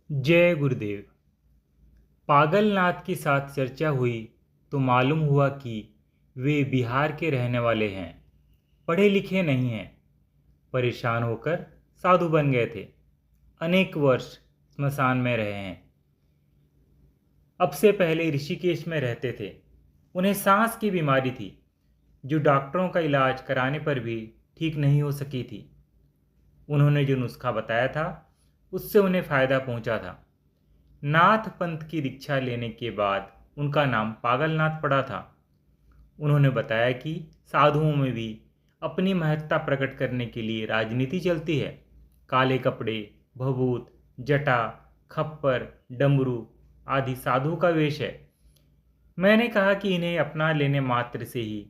जय गुरुदेव। पागलनाथ के साथ चर्चा हुई तो मालूम हुआ कि वे बिहार के रहने वाले हैं, पढ़े लिखे नहीं हैं। परेशान होकर साधु बन गए थे। अनेक वर्ष स्मशान में रहे हैं। अब से पहले ऋषिकेश में रहते थे। उन्हें सांस की बीमारी थी जो डॉक्टरों का इलाज कराने पर भी ठीक नहीं हो सकी थी। उन्होंने जो नुस्खा बताया था उससे उन्हें फायदा पहुंचा था। नाथ पंथ की दीक्षा लेने के बाद उनका नाम पागलनाथ पड़ा था। उन्होंने बताया कि साधुओं में भी अपनी महत्ता प्रकट करने के लिए राजनीति चलती है। काले कपड़े, भभूत, जटा, खप्पर, डमरू आदि साधु का वेश है। मैंने कहा कि इन्हें अपना लेने मात्र से ही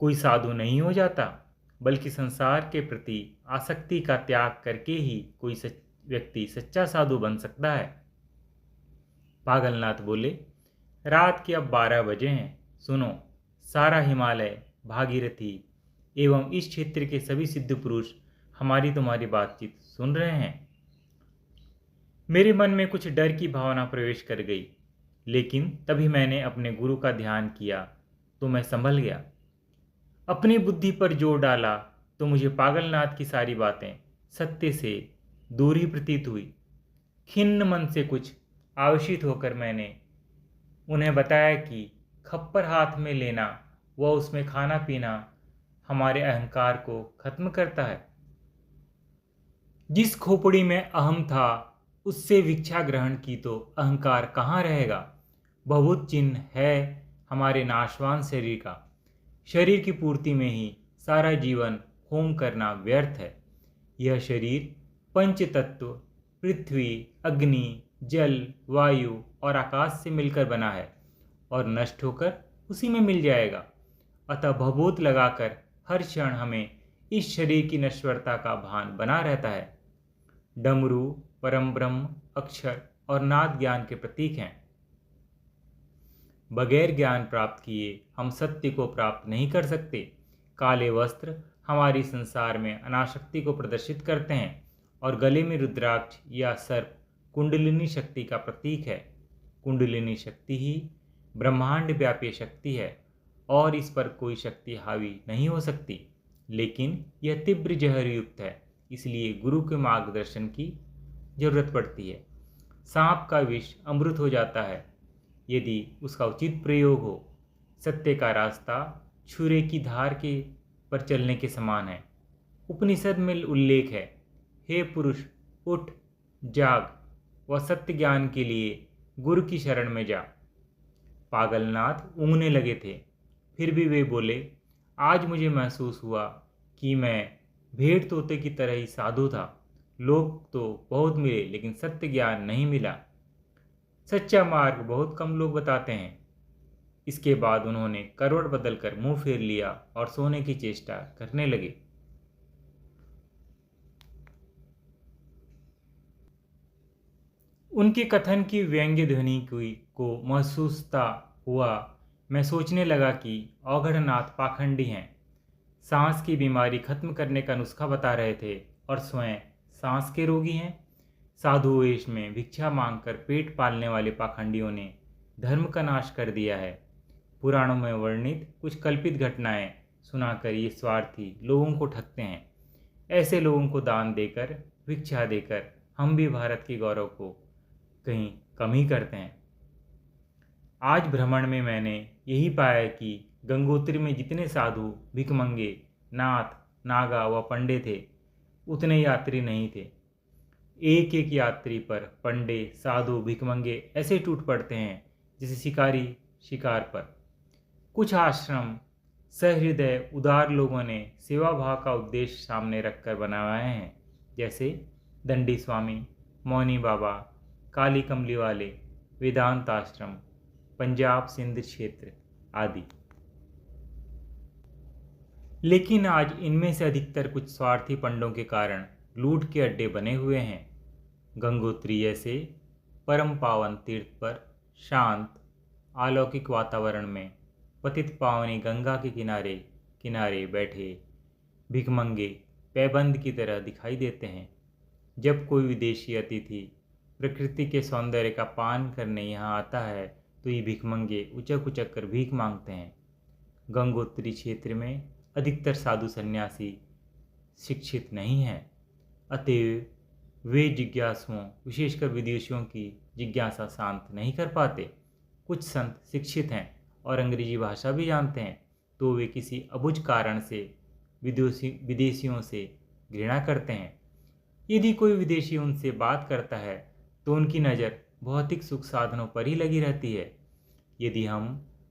कोई साधु नहीं हो जाता, बल्कि संसार के प्रति आसक्ति का त्याग करके ही कोई व्यक्ति सच्चा साधु बन सकता है। पागलनाथ बोले, रात के अब 12 बजे हैं। सुनो, सारा हिमालय, भागीरथी एवं इस क्षेत्र के सभी सिद्ध पुरुष हमारी तुम्हारी बातचीत सुन रहे हैं। मेरे मन में कुछ डर की भावना प्रवेश कर गई, लेकिन तभी मैंने अपने गुरु का ध्यान किया तो मैं संभल गया। अपनी बुद्धि पर जोर डाला तो मुझे पागलनाथ की सारी बातें सत्य से दूर ही प्रतीत हुई। खिन्न मन से कुछ आवेशित होकर मैंने उन्हें बताया कि खप्पर हाथ में लेना व उसमें खाना पीना हमारे अहंकार को खत्म करता है। जिस खोपड़ी में अहम था उससे भिक्षा ग्रहण की तो अहंकार कहाँ रहेगा। बहुत चिन्ह है हमारे नाशवान शरीर का। शरीर की पूर्ति में ही सारा जीवन होम करना व्यर्थ है। यह शरीर पंच तत्व पृथ्वी, अग्नि, जल, वायु और आकाश से मिलकर बना है और नष्ट होकर उसी में मिल जाएगा। अतः भभूत लगाकर हर क्षण हमें इस शरीर की नश्वरता का भान बना रहता है। डमरू परम ब्रह्म, अक्षर और नाद ज्ञान के प्रतीक हैं। बगैर ज्ञान प्राप्त किए हम सत्य को प्राप्त नहीं कर सकते। काले वस्त्र हमारी संसार में अनासक्ति को प्रदर्शित करते हैं और गले में रुद्राक्ष या सर्प कुंडलिनी शक्ति का प्रतीक है। कुंडलिनी शक्ति ही ब्रह्मांड व्यापी शक्ति है और इस पर कोई शक्ति हावी नहीं हो सकती। लेकिन यह तीव्र जहर युक्त है, इसलिए गुरु के मार्गदर्शन की जरूरत पड़ती है। सांप का विष अमृत हो जाता है यदि उसका उचित प्रयोग हो। सत्य का रास्ता छुरे की धार के पर चलने के समान है। उपनिषद में उल्लेख है, हे पुरुष उठ, जाग व सत्य ज्ञान के लिए गुरु की शरण में जा। पागलनाथ ऊँघने लगे थे, फिर भी वे बोले, आज मुझे महसूस हुआ कि मैं भेड़ तोते की तरह ही साधु था। लोग तो बहुत मिले लेकिन सत्य ज्ञान नहीं मिला। सच्चा मार्ग बहुत कम लोग बताते हैं। इसके बाद उन्होंने करवट बदलकर मुंह फेर लिया और सोने की चेष्टा करने लगे। उनके कथन की व्यंग्य ध्वनि को महसूसता हुआ मैं सोचने लगा कि औघड़नाथ पाखंडी हैं। सांस की बीमारी खत्म करने का नुस्खा बता रहे थे और स्वयं सांस के रोगी हैं। साधु वेश में भिक्षा मांगकर पेट पालने वाले पाखंडियों ने धर्म का नाश कर दिया है। पुराणों में वर्णित कुछ कल्पित घटनाएं सुनाकर ये स्वार्थी लोगों को ठगते हैं। ऐसे लोगों को दान देकर, भिक्षा देकर हम भी भारत के गौरव को कहीं कम ही करते हैं। आज भ्रमण में मैंने यही पाया कि गंगोत्री में जितने साधु, भिखमंगे, नाथ, नागा व पंडे थे, उतने यात्री नहीं थे। एक एक यात्री पर पंडे, साधु, भिखमंगे ऐसे टूट पड़ते हैं जैसे शिकारी शिकार पर। कुछ आश्रम सहृदय उदार लोगों ने सेवा भाव का उद्देश्य सामने रखकर बनवाए हैं, जैसे दंडी स्वामी, मौनी बाबा, काली कमली वाले, वेदांत आश्रम, पंजाब सिंध क्षेत्र आदि। लेकिन आज इनमें से अधिकतर कुछ स्वार्थी पंडों के कारण लूट के अड्डे बने हुए हैं। गंगोत्री जैसे परम पावन तीर्थ पर शांत अलौकिक वातावरण में पतित पावनी गंगा के किनारे किनारे बैठे भिखमंगे पैबंद की तरह दिखाई देते हैं। जब कोई विदेशी अतिथि प्रकृति के सौंदर्य का पान करने यहाँ आता है तो ये भिखमंगे उचक उचक कर भीख मांगते हैं। गंगोत्री क्षेत्र में अधिकतर साधु सन्यासी शिक्षित नहीं हैं, अतएव वे जिज्ञासुओं विशेषकर विदेशियों की जिज्ञासा शांत नहीं कर पाते। कुछ संत शिक्षित हैं और अंग्रेजी भाषा भी जानते हैं, तो वे किसी अबुझ कारण से विदेशियों से घृणा करते हैं। यदि कोई विदेशी उनसे बात करता है तो उनकी नज़र भौतिक सुख साधनों पर ही लगी रहती है। यदि हम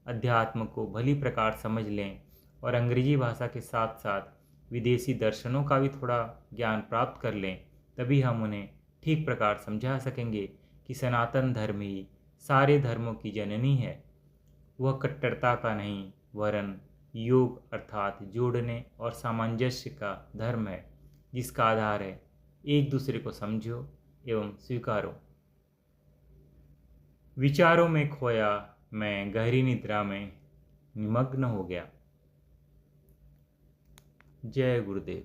अध्यात्म को भली प्रकार समझ लें और अंग्रेजी भाषा के साथ साथ विदेशी दर्शनों का भी थोड़ा ज्ञान प्राप्त कर लें, तभी हम उन्हें ठीक प्रकार समझा सकेंगे कि सनातन धर्म ही सारे धर्मों की जननी है। वह कट्टरता का नहीं वरन योग अर्थात जोड़ने और सामंजस्य का धर्म है, जिसका आधार है एक दूसरे को समझो एवं स्वीकारो। विचारों में खोया मैं गहरी निद्रा में निमग्न हो गया। जय गुरुदेव।